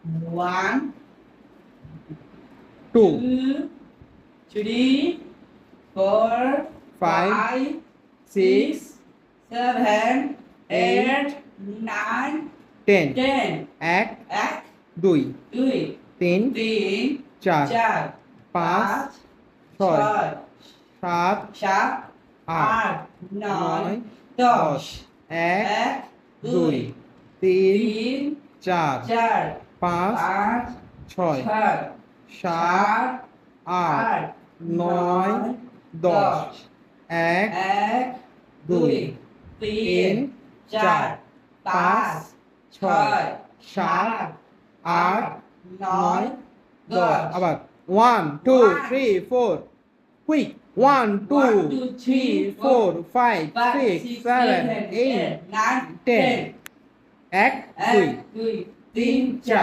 1, 2 2, 3, 4, 5, 6, 7, 8, 9, 10 10. 1 এক 2 দুই 3 তিন 4 চার 5 6 6 7 সাত 8 আট নয় 9 দশ 10 এক 1 দুই 2 3 তিন 4 চার 5 পাঁচ 6 ছয় 7 সাত 8 আট 9 দশ 10 1 এক দুই 2 তিন 3 চার 4 পাঁচ 5 ছয় 6 সাত 7 আট 8 নয় 9 দশ 10 আবার 1 2 3 4 quick 1 2 3 4 5 6 7 8 9 10 1 এক 2 দুই 3 4